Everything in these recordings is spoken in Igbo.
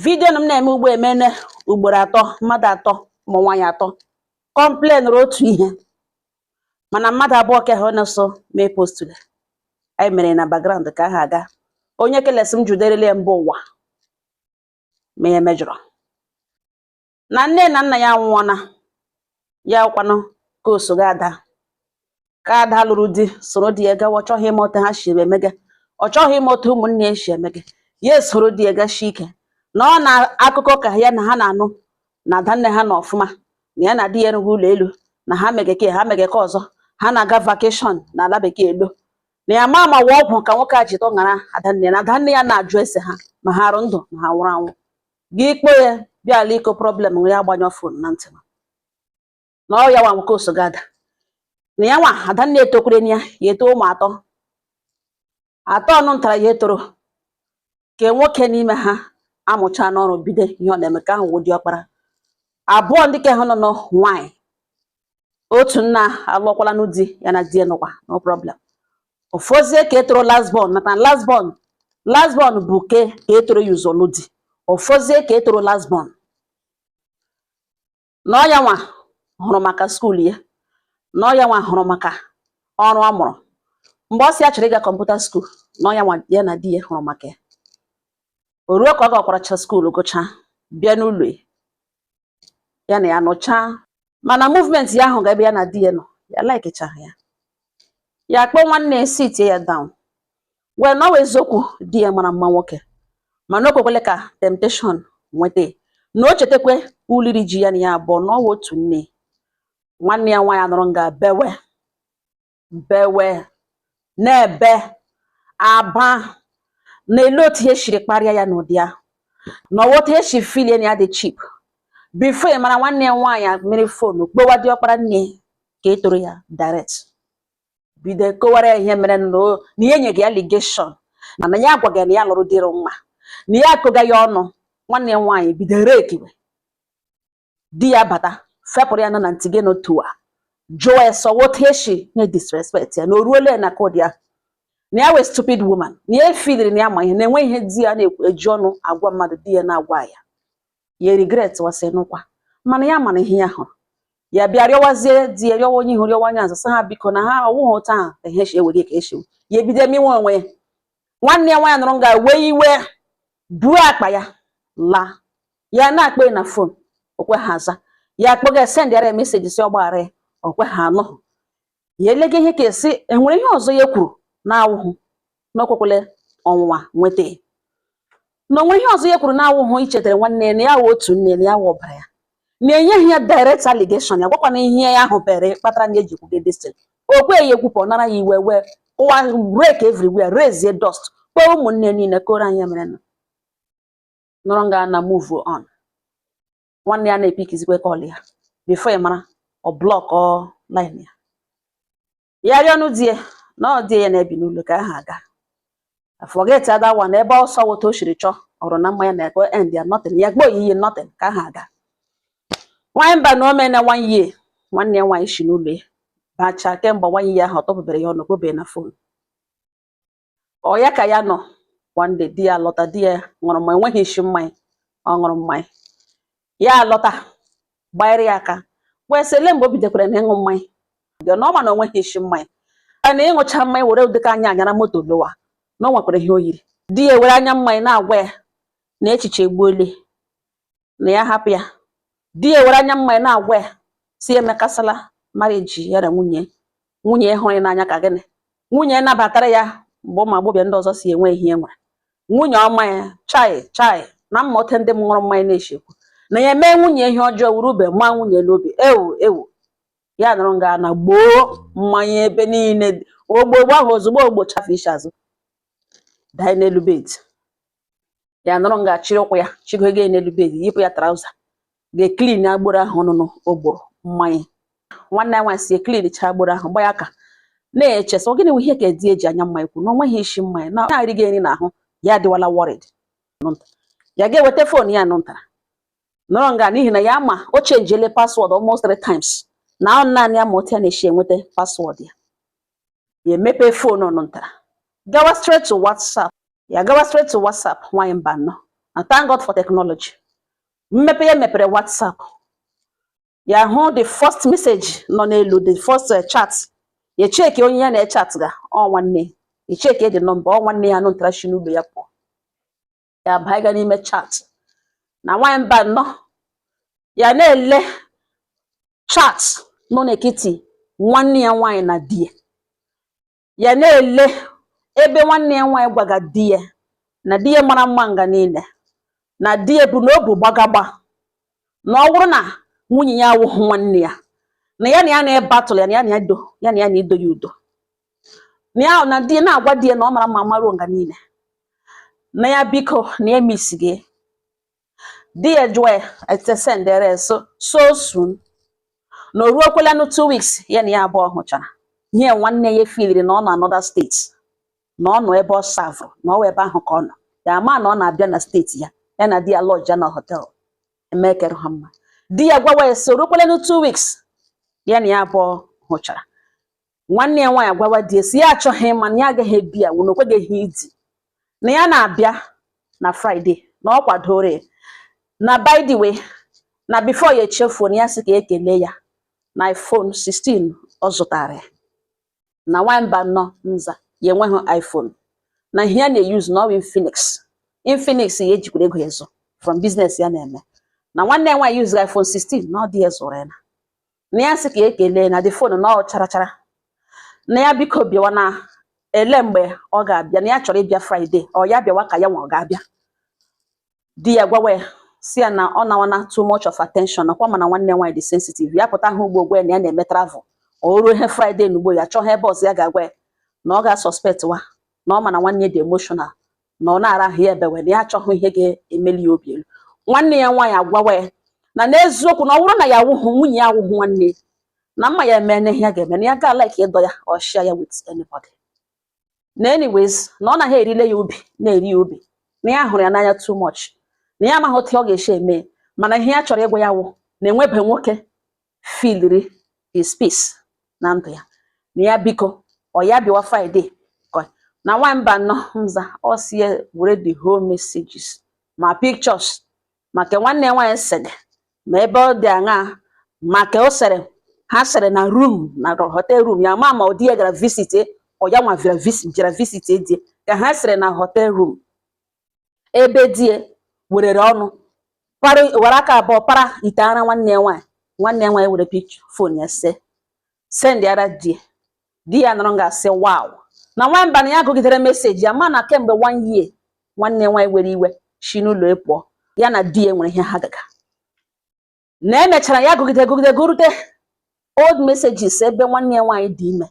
Video nọ m na-eme ugbo emene ugboro atọ mmadụ atọ ma nwaanyị atọ complain otu ihe mana mmadụ abụọ ka ha na-so mee postule anyị mere na background ka ha aga onye kelesi m juderele mbụ ụwa ma ya mejọrọ na nne na nna ya nwụọna ya kwanụ ka o so ga ka ada lụrụ di soro di ya gawa, ọ chọghị ime otu ha si emege, ọ chọghị ime otu ụmụnne ya si emege, ya soro di ya gashi ike na ọ na akụkọ ka ya na ha na-anụ na adanne ha na ọfụma na ya na di ya rụrụ ụlọ elu na ha megeke ọzọ ha na-aga vacation na ala bekee elu na ya ma wa ọgwụ ka nwoke a jitọ ṅara adanne na adanne ya na-ajụ ese ha ma ha arụ ndụ ma ha nwụrụ anwụ gị ikpe ya bịa ala iko problem ya agbanyọ fon na ntị na ọ ya nwa nwoke osogada na ya nwa adanne etokwere ya eto ụmụ atọ ọnụ ntara ya etoro ke nwoke n'ime ha amụcha n'ọrụ bido ihe ọ na-eme ka ahụ wụ diọkpara abụọ ndị ka ha nọ nọ nwanyị otu nna alụọkwala nụ di ya na di nọkwa no problem ofozie ka etoro last born maka last born bụ ka etoro yuzolu di ofozie ka etoro last born na ọya nwa hụrụ maka skuul ya na ọya nwa hụrụ maka ọrụ ọ mụrụ mgbe ọ si achọrọ ịga kọmputa skuul na ọya nwa ya na di ya hụrụ maka ya o ruo ka ọ gakwaracha skuul gụcha bịa n'ụlọ ya na ya nọchaa mana movement ya ahụ ga-ebe ya na di ya nọ ya likechaghị ya kpọọ nwanne ya sit ya down wee nọwa eziokwu di ya mara mma nwoke mana o kwekwele ka temptation nweta na o chetakwe uliri ji ya na ya abụọ n'ọwa otu nne nwanne ya nwaanyị nọrọ nga bewe na-ebe aba na-ele otu ihe shiri kparịa ya n'ụdị ahụ na ọwọta ihe shi filie na ya dị chip before mara nwanne ya nwaanyị mere fonu kpowa diọkpara nne ka etoro ya direct bido kowara ihe mere na ihe nye gị allegation na ya agwaghị na ya lụrụ dịrị nwa na ya akụga ya ọnụ nwanne ya nwaanyị bido rekiwe di ya bata fepụrụ ya nọ na ntige n'otu a jụọ ya sọ wọta ihe shi na disrespect ya na o ruole na kod ya na ya wee stupid woman na ya efidiri na ya ma ihe na-enwe ihe di ya na-eji ọnụ agwa mmadụ di ya na-agwa ya regret wasị n'ụkwa mana ya mana ihe ya hụrụ ya bịa rịọwazie di ya rịọwa onye ihu rịọwa anya azụ sị ha biko na ha ọwụghị ụta ahụ ihe shi ewere ka eshi ya ebido emewe onwe ya nwanne ya nwaanyị nọrọ nga wee iwe buo akpa ya laa ya na-akpọ na fon okwe ha aza ya akpọga sendịara meseji si ọgbaghara ya okwe ha anọ ya elega ihe ka esi enwere ihe ọzọ ya kwuru na-awụhụ n'okwekwele ọnwụnwa nweta na onwe ihe ọzọ ya kwuru na-awụhụ ichetara nwanne ya na ya wụ otu nne na ya wụ ọbara ya na-enyeghị ya direct allegation ya gwakwana ihe ya ahụ bere kpatara na eji kwuge destin okwe ya ekwupụ ọ nara ya iwe wee ụwa break everywhere raise dust kpọọ ụmụnne niile koro anya mere nọrọ nga na move on nwanne ya na-epikizikwe kọl ya before ya mara ọ blọk ọ line ya rịọnụ di ya na ọ dị ya na-ebi n'ụlọ ka ha aga forget ada one na ebe ọsọ woto shiri chọọ ọrụ na mmanya na-ekwe end ya nothing ya gbo yiye nothing ka ha aga nwanyị mba na ome na 1 year nwanne ya nwaanyị shi n'ụlọ ya bacha kemgbe 1 year ahụ tọpụbere ya ọnụ kpobe na fon ọ ya ka ya nọ one day di ya lọta di ya ṅụrụ mmanya enweghị isi mmanya ọ ṅụrụ mmanya ya lọta gbanyere ya aka wee sị ele mgbe o bidokwara na ịṅụ mmanya dị na ọma na onweghị isi mmanya na ịṅụcha mmanya were ụdịka anya anyara moto lowa na ọ nwekwara ihe o yiri di ya were anya mmanya na-agwa ya na echiche egbuole na ya hapụ ya di ya were anya mmanya na-agwa ya si emekasala marriage ya na nwunye hụrụ n'anya ka gịnị nwunye nabatara ya mgbe ụmụ agbọghọ ndị ọzọ si enwe ihe nwere nwunye ọma ya chai na mmụta ndị m ṅụrụ mmanya na-eshekwu na ya mee nwunye ihe ọjọọ wuru ube ma nwunye n'obi ewu ya nọrọ nga na gboo mmanya ebe niile ogbogbo ahụ ozugbo ogbochafe isi azụ daa n'elu bed ya nọrọ nga chịrị ụkwụ ya chigoge n'elu bed yipụ ya trauza ga-eklin agboro ahụ nụnụ ogboro mmanya nwanne ya nwaanyị si eklin cha agboro ahụ gba ya aka na-echesa ọ gịnị nwe ihe ka di eji anya mmanya kwu na onweghị isi mmanya na na-arịghị nri n'ahụ ya adịwala worried ya ga-eweta fon ya nụntara nọrọ nga n'ihi na ya ma o chenjele password almost 3 times na ọ naanị ya ma otu ya na-esi enweta password ya emepe fon nụntara gawa straight to WhatsApp nwaanyị mba nọ And thank God for technology. Mmepe ya mepere WhatsApp. Ya hụ the first message nọ n'elu, the first chat. You check onye ya na chat ga ọ nwanne. You check the number ọ nwanne ya nụtara shi n'ụlọ ya pụọ. Ya baiga n'ime chat. Na nwanyị mba nọ. Ya na-ele chat nọ n'ekiti nwanne ya nwanyị na di ya. Ya na-ele ebe nwanne ya nwanyị gwaga di ya na di ya mara mma nga niile. Na di ya bụ n'obu gbagagba. Na ọ bụrụ na nwunye ya awụghị nwanne ya. Na ya na-ebattle ya na ido ya na ido ya udo. Na di na-agwa di ya na ọ mara mma maruo nga niile. Na ya biko na ya miss gị. Di ya jụọ ete sendere so soon. Na ruo kwela no 2 weeks ya na ya abụọ hụchara. Ihe nwanne ya filiri na ọ nọ another state. Na ọ nọ ebe ọ savụ na ọ ebe ahụ ka ọ nọ. Ya ma na ọ na-abịa na steeti ya. Ya na di ya lodge na hotel. Emekere ha mma. Di ya gwawa ya so ruo kwela no 2 weeks ya na ya abụọ hụchara. Nwanne ya nwanyị agwawa di ya si ya achọghị ịma na ya agaghị ebi ya wụ na okweghị idi. Na ya na-abịa na Friday na ọ kwadoro na by the way na before ya echefuo na ya sị ka ekele ya na iPhone 16 ọ zụtara. Na nwamba nọ nza ya enweghị iPhone. Na ihe ya na-use na ọ Infinix. Infinix ya ejikwara ego ezo from business ya na-eme. Na nwanne ya nwanyị use iPhone 16 na ọ dị ezoro ya na ya sị ka ekele na the phone na ọ chara. Na ya biko bịawa na ele mgbe ọ ga-abịa na ya chọrọ ịbịa Friday ọ ya bịawa ka ya nwa ọ ga-abịa. Di ya gwawa ya si ya na ọ nawana too much of attention nakwa mana nwanne ya nwanyị dị sensitive. Ya pụta hụ ugbo na ya na-eme travel. O ruo ihe Friday n'ugbo ya chọọ ebe ọzọ ya ga-agwa ya na ọ ga-suspect wa na ọ mana nwanne dị emotional na ọ na-arahụ ya ebewe na ya achọghị ihe ga-emeli ya obi elu. Nwanne ya nwanyị agwawa ya na n'eziokwu na ọ bụrụ na ya awụghị nwunye ya awụghị nwanne na mma ya eme ihe ya ga-eme na ya ga like ịdọ ya or share ya with anybody. Na anyways na ọ naghị erile ya obi na-eri ya obi na ya hụrụ ya n'anya too much. Na ya amaghị otu ọ ga-esi eme mana ihe ya chọrọ ịgwa ya wụ na enwebe nwoke filiri his peace na ndụ ya. Na ya biko ọ ya bịawa Friday na nwamba nọ nza ọ si ya were the whole messages ma pictures maka nwanne nwanyị sere ma ebe ọ dị aṅa maka o sere ha sere na room na hotel room ya ma ọ dị ya gara visit ọ ya nwa jere visit dị ka ha sere na hotel room ebe die werere ọnụ were aka abụọ para ite ara nwanne ya nwanyị were picture phone ya send ara di ya nọrọ ga-asị wow na nwamba na ya gụgidere message ya ma na kemgbe 1 year nwanne ya nwanyị were iwe shi n'ụlọ ịpụọ ya na di ya nwere ihe ha gaga. Na emechara ya gụgide gụrute old messages ebe nwanne ya nwanyị dị ime.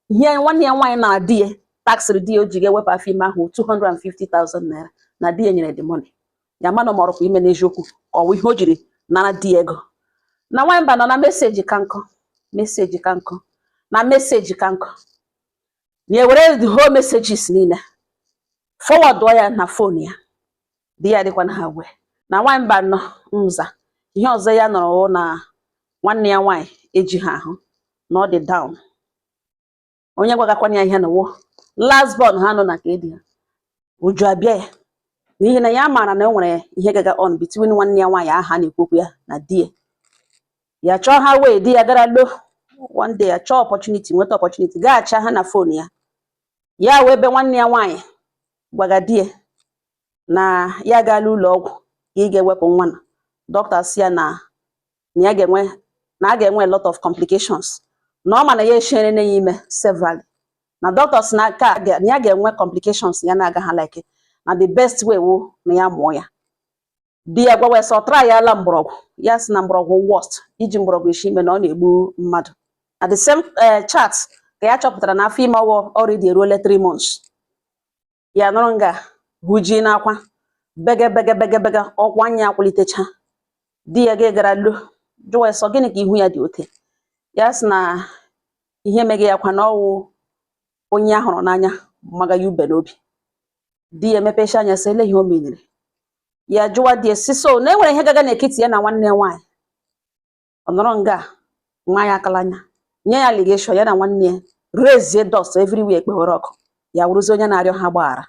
Ihe nwanne ya nwanyị na di ya taxiri di ya o ji ga-ewepụ afọ ime ahụ 250,000 naira na di ya nyere the money. Ya ma na ọ marụkwa ime n'eziokwu ọwụ ihe o jiri nara di ya ego. Na nwamba nọ na message ka nkọ na message ka nkọ. Na were the whole messages niile forward ya na phone ya. Di ya dịkwa na ha wee. Na nwamba nọ nza ihe ọzọ ya nọrọ na nwanne ya nwanyị eji ha ahụ na ọ dị down. Onye gwagakwana ya ihe na wo last born ha nọ na ka edi ha uju abịa ya n'ihi na ya mara na o nwere ihe gaga on between nwanne ya nwanyị aha na-ekwokwu ya na di ya chọọ ha wee di ya gara lo one day ya chọọ opportunity nweta opportunity gaacha ha na phone ya wee ebe nwanne ya nwanyị gwaga di ya na ya gaala ụlọ ọgwụ ị ga-ewepụ nwa na doctor si ya na a ga-enwe a lot of complications na ọ ma na ya eshere na ya ime several na doctors na aka na ya ga-enwe complications ya na-aga ha like na the best way wụ na ya mụọ ya. Di ya gwawa sọ try ya la mgbọrọgwụ ya si na mgbọrọgwụ worst iji mgbọrọgwụ esi ime na ọ na-egbu mmadụ. Na the same chart ka ya chọpụtara na afọ ime ọwụ already eruola 3 months. Ya nọrọ nga huji n'akwa bege ọkwa anya akwalitecha. Di ya gara lo jụwa sọ gịnị ka ihu ya dị ote ya sị na ihe mege ya kwa na ọwụ onye ahụrụ n'anya maga ya ube n'obi. Di ya emepecha anya sị ele ihe o menere ya jụwa di ya sị so na enwere ihe gaga n'ekiti ya na nwanne nwanyị. Ọ nọrọ nga nwa ya akala anya nye ya allegation ya na nwanne ya raise dust everywhere ekpewere ọkụ ya wụrụzi onye na-arịọ ha gbaghara.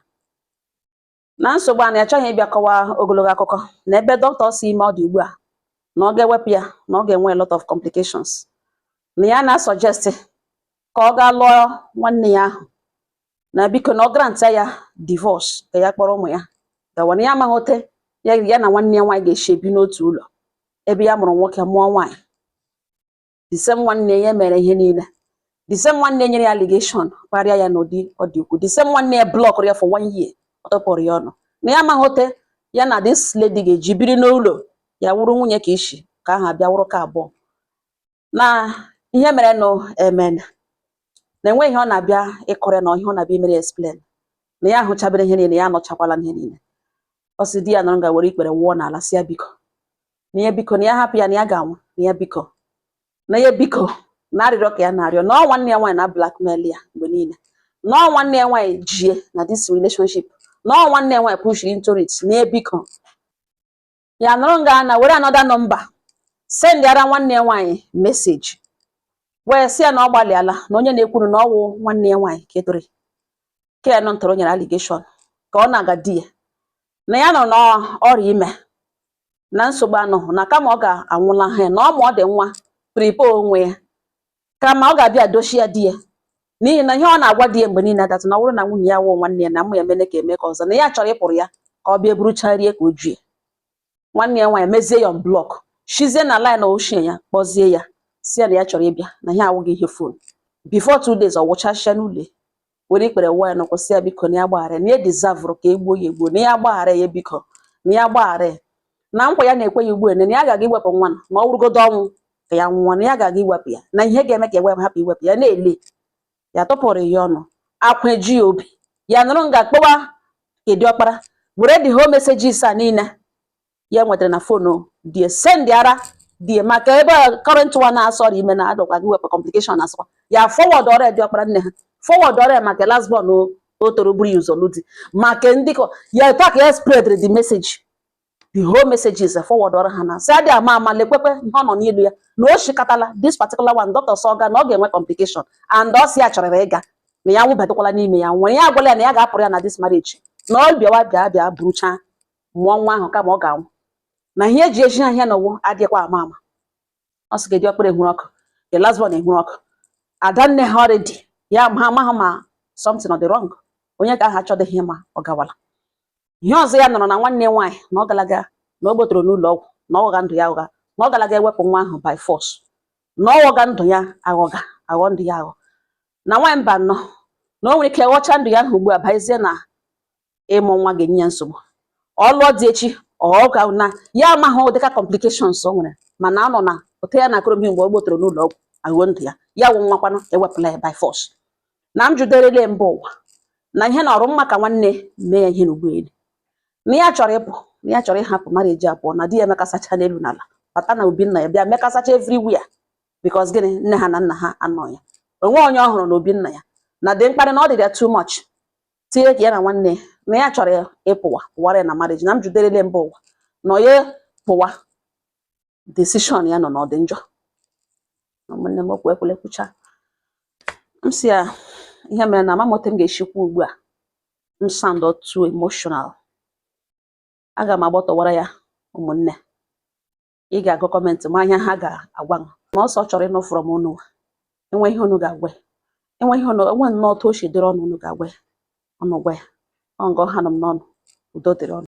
na nsogbu a na-achọghị ịbịa kọwaa ogologo akụkọ na ebe dọkịta si ime ọ dị ugbu a na ọ ga-ewepụ ya na ọ ga-enwe a lot of complications na ya na-suggest ka ọ gaa lụọ nwanne ya ahụ na biko na ọ grant ya divorce ka ya kpọrọ ụmụ ya gawa na ya amaghị ote ya na nwanne ya nwaanyị ga-esi ebi n'otu ụlọ ebe ya mụrụ nwoke mụọ nwaanyị. The same nwanne ya mere ihe niile. The same nwanne nyere ya allegation kparịa ya n'ụdị ọ dị ukwuu. The same nwanne ya block ya for 1 year ọ tọpụrụ ya ọnụ na ya amaghị ote ya na this lady ga-eji biri n'ụlọ ya wụrụ nwunye ka ishi ka ahụ abịa wụrụ ka abụọ na ihe mere nụ emen na enweghị ihe ọ na-abịa ịkọrọ na ihe ọ na-abịa imere explain na ya ahụchabere ihe niile ya anọchakwala ihe niile. Ọ sị di ya nọrọ ga were ikpere wụọ n'ala si ya biko na ya biko na ya hapụ ya na ya ga-anwụ na ya biko na arịrịọ ka ya na-arịọ na ọ nwanne ya nwaanyị na blackmail ya mgbe niile na ọ nwanne ya nwaanyị jie na this relationship na ọ nwanne ya nwaanyị push into it na ya biko ya nọrọ nga na were another number send ara nwanne ya nwaanyị message wee sị ya na ọ gbalịala na onye na-ekwuru na ọ wụ nwanne ya nwaanyị ka edore ka ya nọ ntọrọ nyere allegation ka ọ na-aga di ya na ya nọ n'ọrịa ime na nsogbu anọghị na kama ọ ga-anwụla ha na ọ dị nwa prepare onwe ya kama ọ ga-abịa dochie ya di ya n'ihi na ihe ọ na-agwa di ya mgbe niile datụ na ọ bụrụ na nwunye ya wụ nwanne ya na mmụ ya emene ka eme ka ọzọ na ya chọrọ ịpụrụ ya ka ọ bịa burucharie ka o jue nwanne ya nwaanyị mezie ya blọk shizie na line ochie ya kpọzie ya si ya na ya chọrọ ịbịa na ihe awụghị ihe fon before 2 days ọ wụchachia n'ụlọ were ikpere wụọ ya na kwụsị ya biko na ya gbaghara na ya deserve ka egbuo ya egbuo na ya gbaghara ya biko na ya gbaghara ya na nkwa ya na-ekwe ya ugbu a na ya ga-aga iwepụ nwa ma ọ wụrụgodo ọnwụ ka ya nwụọ na ya ga-aga iwepụ ya na ihe ga-eme ka hapụ iwepụ ya na-ele ya tụpụrụ ya ọnụ akwa eji ya obi ya nụrụ nga kpọwa Kedi Ọkpara were the whole messages a niile ya nwetara na fonu die send ara die maka ebe current one na-asọrọ ime na adọkwa gị wepụ complication asịkwa ya forward ọrịa Kedi Ọkpara nne ha forward ọrịa maka last born o toro buru ya ụzọ lụdi maka ndị ya tak ya spread the message the whole messages forward ọrụ ha na sị adị ama lekwekwe ihe ọ nọ n'ilu ya na o shikatala this particular one Dr. Soga na ọ ga-enwe complication and ọ sị ya chọrọ ịga na ya nwụbatakwala n'ime ya nwere ya agwala ya na ya ga-apụrụ ya na this marriage na ọ bịa burucha mụọ nwa ahụ kama ọ ga-anwụ na ihe eji eji ahịa n'ụwa adịkwa ama ọ sị Kedi Ọkpara ehuru ọkụ the last one ehuru ọkụ adanne ha already ya ha amaghị ma something ọ dị wrong onye ka aha achọdịghị ma ọ gawala ihe ọzọ ya nọrọ na nwanne nwaanyị na ọ galaga na o gbotoro n'ụlọ ọgwụ na ọ ghọga ndụ ya ụgha na ọ galaga ewepụ nwa ahụ by force na ọ ghọga ndụ ya aghọ ndụ ya aghọ na nwaanyị mba nọ na o nwere ike ghọcha ndụ ya ahụ ugbu a bazie na ịmụ nwa ga-enye ya nsogbu ọ lụọ dị echi ọ ga na ya amaghị dịka complications o nwere mana anọ na ote ya na akụrụbi mgbe o gbotoro n'ụlọ ọgwụ aghọ ndụ ya wụ nwakwanụ ewepụla ya by force na m juderele mba ụwa na ihe na ọrụ mma ka nwanne mee ya ihe n'ugboelu na ya chọrọ ịpụ na ya chọrọ ịhapụ marriage abụọ na di ya emekasacha n'elu n'ala bata na obi nna ya bịa mekasacha everywhere because gịnị nne ha na nna ha anọ ya onwe onye ọhụrụ na obi nna ya na dị mkparị na ọ dị ya too much tinye ka ya na nwanne na ya chọrọ pụwara ya na marriage na m juderele mba ụwa na onye pụwa decision ya nọ na ọ dị njọ ụmụnne m okwu ekwucha m si ya ihe mere na amamote m ga-eshikwa ugbu a m sound too emotional aga m agbọtọwara ya ụmụnne ị ga-agụ kọmentị ma anya ha ga-agwa m ma ọsọ chọrọ ịnụ from unu enwe ihe unu ga-agwa enwe nnọọ otu o si dịrị ọnụ unu ga-agwa ọnụ gwa ya ọ ngọ ha nọ m n'ọnụ udo dịrị ọnụ